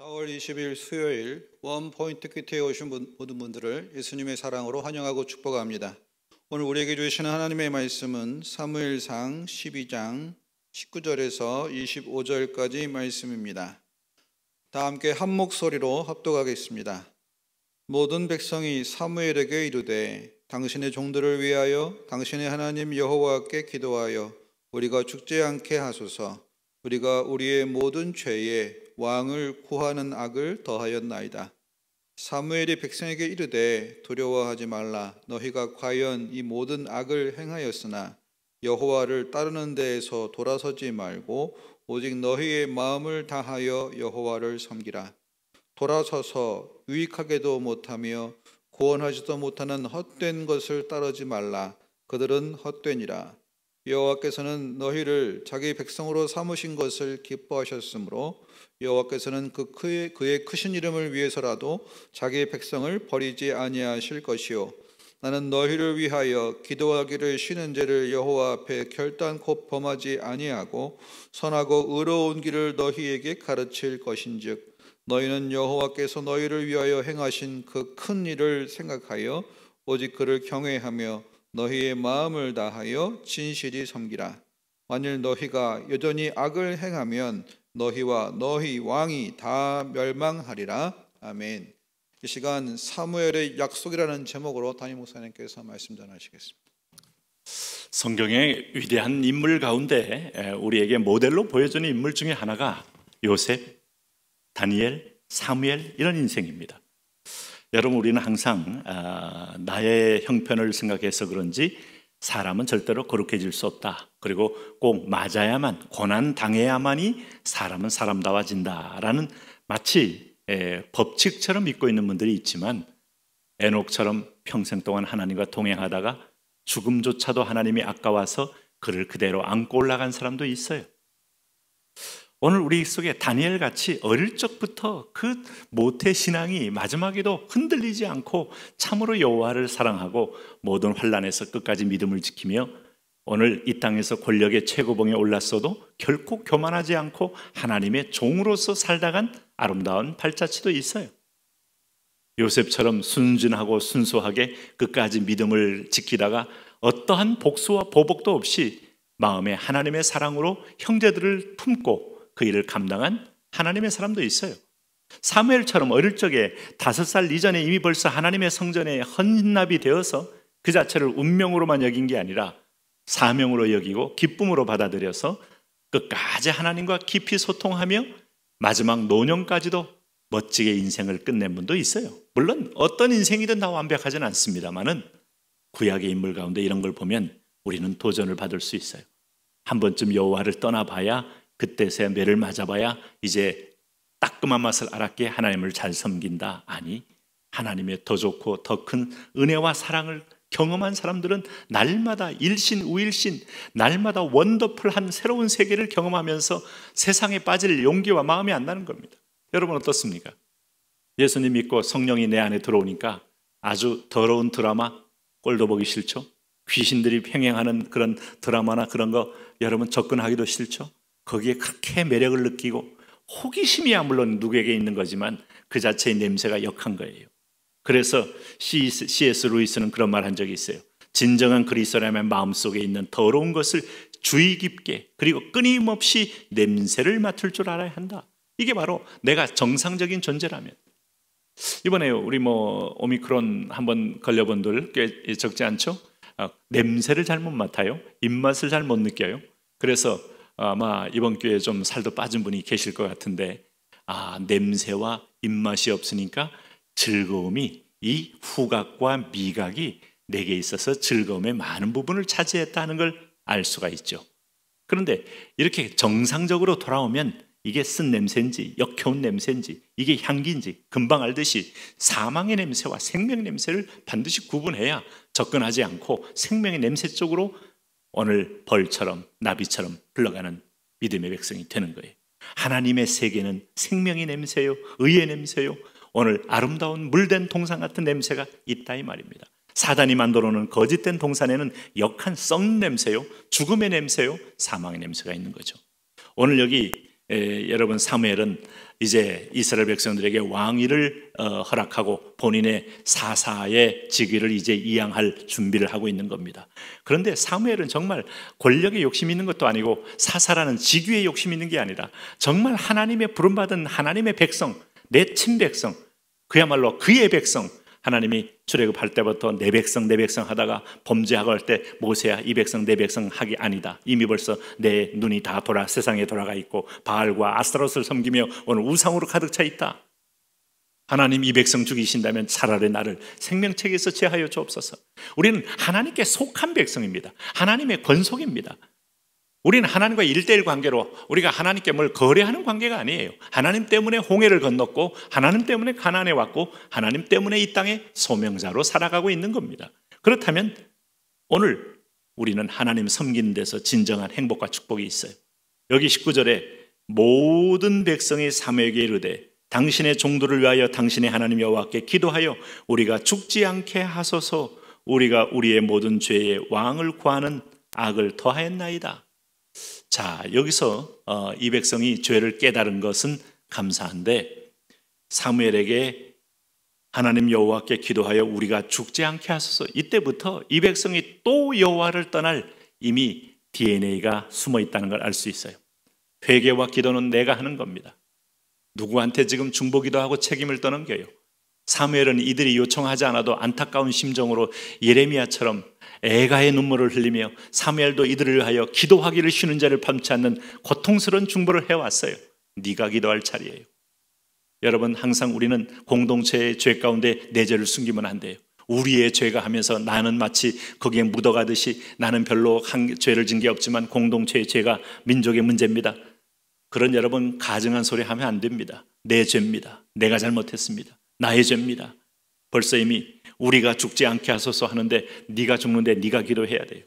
4월 20일 수요일 원포인트 큐티에 오신 모든 분들을 예수님의 사랑으로 환영하고 축복합니다. 오늘 우리에게 주시는 하나님의 말씀은 사무엘상 12장 19절에서 25절까지 말씀입니다. 다 함께 한 목소리로 합독하겠습니다. 모든 백성이 사무엘에게 이르되 당신의 종들을 위하여 당신의 하나님 여호와께 기도하여 우리가 죽지 않게 하소서. 우리가 우리의 모든 죄에 왕을 구하는 악을 더하였나이다. 사무엘이 백성에게 이르되 두려워하지 말라. 너희가 과연 이 모든 악을 행하였으나 여호와를 따르는 데에서 돌아서지 말고 오직 너희의 마음을 다하여 여호와를 섬기라. 돌아서서 유익하게도 못하며 구원하지도 못하는 헛된 것을 따르지 말라. 그들은 헛되니라. 여호와께서는 너희를 자기 백성으로 삼으신 것을 기뻐하셨으므로 여호와께서는 그의 크신 이름을 위해서라도 자기 백성을 버리지 아니하실 것이요 나는 너희를 위하여 기도하기를 쉬는 죄를 여호와 앞에 결단코 범하지 아니하고 선하고 의로운 길을 너희에게 가르칠 것인즉 너희는 여호와께서 너희를 위하여 행하신 그 큰 일을 생각하여 오직 그를 경외하며 너희의 마음을 다하여 진실이 섬기라. 만일 너희가 여전히 악을 행하면 너희와 너희 왕이 다 멸망하리라. 아멘. 이 시간 사무엘의 약속이라는 제목으로 담임 목사님께서 말씀 전하시겠습니다. 성경의 위대한 인물 가운데 우리에게 모델로 보여주는 인물 중에 하나가 요셉, 다니엘, 사무엘 이런 인생입니다. 여러분, 우리는 항상 나의 형편을 생각해서 그런지 사람은 절대로 거룩해질 수 없다. 그리고 꼭 맞아야만, 고난 당해야만이 사람은 사람다워진다라는 마치 법칙처럼 믿고 있는 분들이 있지만 에녹처럼 평생 동안 하나님과 동행하다가 죽음조차도 하나님이 아까워서 그를 그대로 안고 올라간 사람도 있어요. 오늘 우리 속에 다니엘같이 어릴 적부터 그 모태신앙이 마지막에도 흔들리지 않고 참으로 여호와를 사랑하고 모든 환난에서 끝까지 믿음을 지키며 오늘 이 땅에서 권력의 최고봉에 올랐어도 결코 교만하지 않고 하나님의 종으로서 살다간 아름다운 발자취도 있어요. 요셉처럼 순진하고 순수하게 끝까지 믿음을 지키다가 어떠한 복수와 보복도 없이 마음에 하나님의 사랑으로 형제들을 품고 그 일을 감당한 하나님의 사람도 있어요. 사무엘처럼 어릴 적에 5살 이전에 이미 벌써 하나님의 성전에 헌납이 되어서 그 자체를 운명으로만 여긴 게 아니라 사명으로 여기고 기쁨으로 받아들여서 끝까지 하나님과 깊이 소통하며 마지막 노년까지도 멋지게 인생을 끝낸 분도 있어요. 물론 어떤 인생이든 다 완벽하진 않습니다만은 구약의 인물 가운데 이런 걸 보면 우리는 도전을 받을 수 있어요. 한 번쯤 여호와를 떠나봐야 그때서야 매를 맞아봐야 이제 따끔한 맛을 알았기에 하나님을 잘 섬긴다. 아니, 하나님의 더 좋고 더 큰 은혜와 사랑을 경험한 사람들은 날마다 일신우일신, 날마다 원더풀한 새로운 세계를 경험하면서 세상에 빠질 용기와 마음이 안 나는 겁니다. 여러분 어떻습니까? 예수님 믿고 성령이 내 안에 들어오니까 아주 더러운 드라마 꼴도 보기 싫죠? 귀신들이 평행하는 그런 드라마나 그런 거 여러분 접근하기도 싫죠? 거기에 그렇게 매력을 느끼고 호기심이야 물론 누구에게 있는 거지만 그 자체의 냄새가 역한 거예요. 그래서 C.S. 루이스는 그런 말 한 적이 있어요. 진정한 그리스도라면 마음속에 있는 더러운 것을 주의 깊게 그리고 끊임없이 냄새를 맡을 줄 알아야 한다. 이게 바로 내가 정상적인 존재라면. 이번에요 우리 오미크론 한번 걸려본 분들 꽤 적지 않죠? 냄새를 잘 못 맡아요. 입맛을 잘 못 느껴요. 그래서 아마 이번 기회에 좀 살도 빠진 분이 계실 것 같은데 냄새와 입맛이 없으니까 즐거움이 이 후각과 미각이 내게 있어서 즐거움의 많은 부분을 차지했다는 걸 알 수가 있죠. 그런데 이렇게 정상적으로 돌아오면 이게 쓴 냄새인지 역겨운 냄새인지 이게 향기인지 금방 알듯이 사망의 냄새와 생명의 냄새를 반드시 구분해야 접근하지 않고 생명의 냄새 쪽으로 오늘 벌처럼 나비처럼 흘러가는 믿음의 백성이 되는 거예요. 하나님의 세계는 생명의 냄새요, 의의 냄새요, 오늘 아름다운 물된 동산 같은 냄새가 있다 이 말입니다. 사단이 만들어 놓은 거짓된 동산에는 역한 썩는 냄새요, 죽음의 냄새요, 사망의 냄새가 있는 거죠. 오늘 여기 여러분 사무엘은 이제 이스라엘 백성들에게 왕위를 허락하고 본인의 사사의 직위를 이제 이양할 준비를 하고 있는 겁니다. 그런데 사무엘은 정말 권력에 욕심이 있는 것도 아니고 사사라는 직위에 욕심이 있는 게 아니라 정말 하나님의 부름받은 하나님의 백성, 내 친백성, 그야말로 그의 백성, 하나님이 출애굽할 때부터 내 백성 하다가 범죄하고 할 때 모세야 이 백성 내 백성 하기 아니다. 이미 벌써 내 눈이 다 세상에 돌아가 있고 바알과 아스타롯을 섬기며 오늘 우상으로 가득 차 있다. 하나님 이 백성 죽이신다면 차라리 나를 생명책에서 제하여 주옵소서. 우리는 하나님께 속한 백성입니다. 하나님의 권속입니다. 우리는 하나님과 1:1 관계로 우리가 하나님께 뭘 거래하는 관계가 아니에요. 하나님 때문에 홍해를 건넜고 하나님 때문에 가나안에 왔고 하나님 때문에 이 땅에 소명자로 살아가고 있는 겁니다. 그렇다면 오늘 우리는 하나님 섬기는 데서 진정한 행복과 축복이 있어요. 여기 19절에 모든 백성이 사무엘에게 이르되 당신의 종들을 위하여 당신의 하나님 여호와께 기도하여 우리가 죽지 않게 하소서. 우리가 우리의 모든 죄에 왕을 구하는 악을 더하였나이다. 자, 여기서 이 백성이 죄를 깨달은 것은 감사한데 사무엘에게 하나님 여호와께 기도하여 우리가 죽지 않게 하소서. 이때부터 이 백성이 또 여호와를 떠날 이미 DNA가 숨어 있다는 걸 알 수 있어요. 회개와 기도는 내가 하는 겁니다. 누구한테 지금 중보기도 하고 책임을 떠넘겨요. 사무엘은 이들이 요청하지 않아도 안타까운 심정으로 예레미야처럼 애가의 눈물을 흘리며 사무엘도 이들을 위하여 기도하기를 쉬는 자를 범치 않는 고통스러운 중보를 해왔어요. 네가 기도할 차례예요. 여러분, 항상 우리는 공동체의 죄 가운데 내 죄를 숨기면 안 돼요. 우리의 죄가 하면서 나는 마치 거기에 묻어가듯이 나는 별로 죄를 진 게 없지만 공동체의 죄가 민족의 문제입니다. 그런 여러분 가증한 소리 하면 안 됩니다. 내 죄입니다. 내가 잘못했습니다. 나의 죄입니다. 벌써 이미 우리가 죽지 않게 하소서 하는데 네가 죽는데 네가 기도해야 돼요.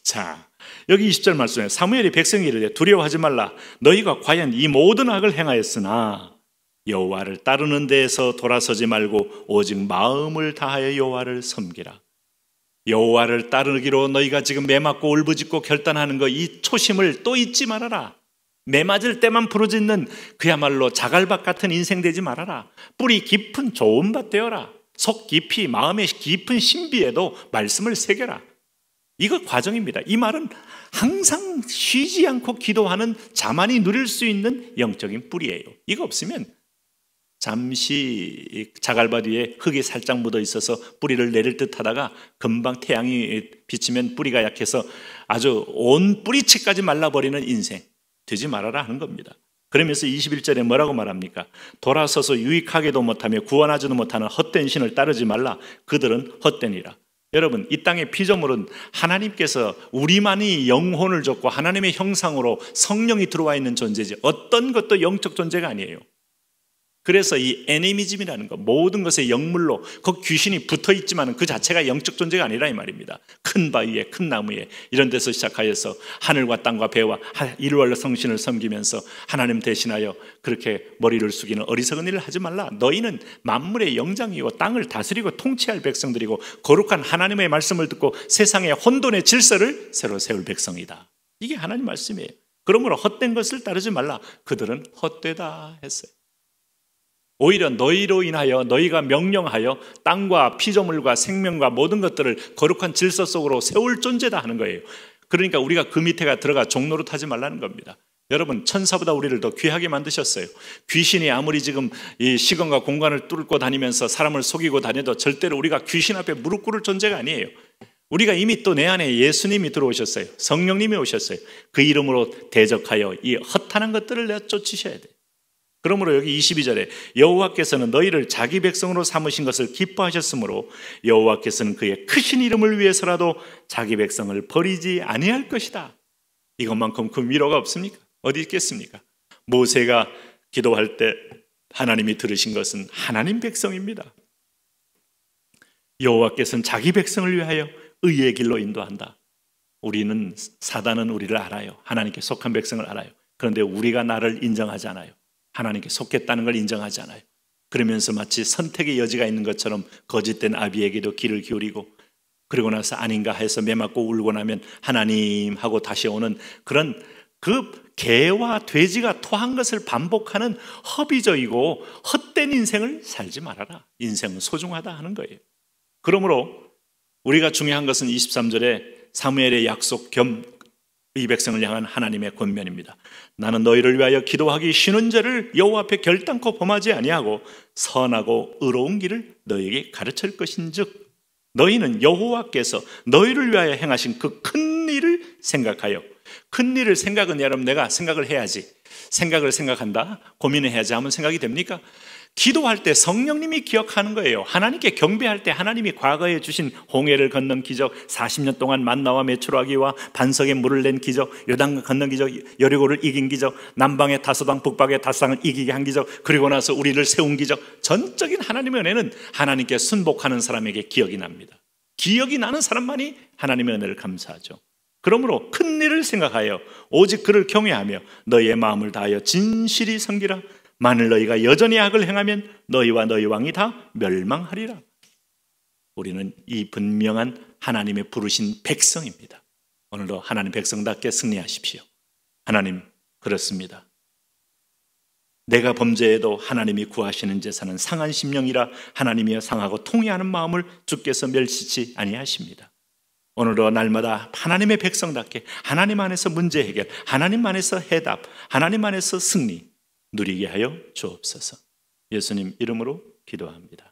자, 여기 20절 말씀에 사무엘이 백성이 이르되 두려워하지 말라. 너희가 과연 이 모든 악을 행하였으나 여호와를 따르는 데에서 돌아서지 말고 오직 마음을 다하여 여호와를 섬기라. 여호와를 따르기로 너희가 지금 매맞고 울부짖고 결단하는 거, 이 초심을 또 잊지 말아라. 매맞을 때만 부르짖는 그야말로 자갈밭 같은 인생 되지 말아라. 뿌리 깊은 좋은 밭 되어라. 속 깊이 마음의 깊은 신비에도 말씀을 새겨라. 이거 과정입니다. 이 말은 항상 쉬지 않고 기도하는 자만이 누릴 수 있는 영적인 뿌리예요. 이거 없으면 잠시 자갈밭 위에 흙이 살짝 묻어 있어서 뿌리를 내릴 듯 하다가 금방 태양이 비치면 뿌리가 약해서 아주 온 뿌리채까지 말라버리는 인생 되지 말아라 하는 겁니다. 그러면서 21절에 뭐라고 말합니까? 돌아서서 유익하게도 못하며 구원하지도 못하는 헛된 신을 따르지 말라. 그들은 헛되니라. 여러분, 이 땅의 피조물은 하나님께서 우리만이 영혼을 줬고 하나님의 형상으로 성령이 들어와 있는 존재지 어떤 것도 영적 존재가 아니에요. 그래서 이 애니미즘이라는 것, 모든 것의 영물로 그 귀신이 붙어있지만 그 자체가 영적 존재가 아니라 이 말입니다. 큰 바위에 큰 나무에 이런 데서 시작하여서 하늘과 땅과 배와 일월 성신을 섬기면서 하나님 대신하여 그렇게 머리를 숙이는 어리석은 일을 하지 말라. 너희는 만물의 영장이고 땅을 다스리고 통치할 백성들이고 거룩한 하나님의 말씀을 듣고 세상의 혼돈의 질서를 새로 세울 백성이다. 이게 하나님 말씀이에요. 그러므로 헛된 것을 따르지 말라. 그들은 헛되다 했어요. 오히려 너희로 인하여 너희가 명령하여 땅과 피조물과 생명과 모든 것들을 거룩한 질서 속으로 세울 존재다 하는 거예요. 그러니까 우리가 그 밑에가 들어가 종노릇하지 말라는 겁니다. 여러분, 천사보다 우리를 더 귀하게 만드셨어요. 귀신이 아무리 지금 이 시간과 공간을 뚫고 다니면서 사람을 속이고 다녀도 절대로 우리가 귀신 앞에 무릎 꿇을 존재가 아니에요. 우리가 이미 또 내 안에 예수님이 들어오셨어요. 성령님이 오셨어요. 그 이름으로 대적하여 이 허탄한 것들을 내쫓으셔야 돼요. 그러므로 여기 22절에 여호와께서는 너희를 자기 백성으로 삼으신 것을 기뻐하셨으므로 여호와께서는 그의 크신 이름을 위해서라도 자기 백성을 버리지 아니할 것이다. 이것만큼 그 위로가 없습니까? 어디 있겠습니까? 모세가 기도할 때 하나님이 들으신 것은 하나님 백성입니다. 여호와께서는 자기 백성을 위하여 의의 길로 인도한다. 우리는, 사단은 우리를 알아요. 하나님께 속한 백성을 알아요. 그런데 우리가 나를 인정하지 않아요. 하나님께 속했다는 걸 인정하지 않아요. 그러면서 마치 선택의 여지가 있는 것처럼 거짓된 아비에게도 귀를 기울이고 그러고 나서 아닌가 해서 매맞고 울고 나면 하나님 하고 다시 오는 그런 그 개와 돼지가 토한 것을 반복하는 허비적이고 헛된 인생을 살지 말아라. 인생은 소중하다 하는 거예요. 그러므로 우리가 중요한 것은 23절에 사무엘의 약속 겸 이 백성을 향한 하나님의 권면입니다. 나는 너희를 위하여 기도하기 쉬는 죄를 여호와 앞에 결단코 범하지 아니하고 선하고 의로운 길을 너희에게 가르칠 것인즉 너희는 여호와께서 너희를 위하여 행하신 그 큰 일을 생각하여, 큰 일을 생각은 여러분 내가 생각을 해야지, 생각을 생각한다, 고민을 해야지 하면 생각이 됩니까? 기도할 때 성령님이 기억하는 거예요. 하나님께 경배할 때 하나님이 과거에 주신 홍해를 건넌 기적, 40년 동안 만나와 메추라기와 반석에 물을 낸 기적, 요단 건넌 기적, 여리고를 이긴 기적, 남방의 다소당 북방의 다소당을 이기게 한 기적, 그리고 나서 우리를 세운 기적, 전적인 하나님의 은혜는 하나님께 순복하는 사람에게 기억이 납니다. 기억이 나는 사람만이 하나님의 은혜를 감사하죠. 그러므로 큰 일을 생각하여 오직 그를 경외하며 너희의 마음을 다하여 진실이 섬기라. 만일 너희가 여전히 악을 행하면 너희와 너희 왕이 다 멸망하리라. 우리는 이 분명한 하나님의 부르신 백성입니다. 오늘도 하나님 백성답게 승리하십시오. 하나님, 그렇습니다. 내가 범죄해도 하나님이 구하시는 제사는 상한 심령이라 하나님이여 상하고 통회하는 마음을 주께서 멸시치 아니하십니다. 오늘도 날마다 하나님의 백성답게 하나님 안에서 문제 해결, 하나님 안에서 해답, 하나님 안에서 승리 누리게 하여 주옵소서. 예수님 이름으로 기도합니다.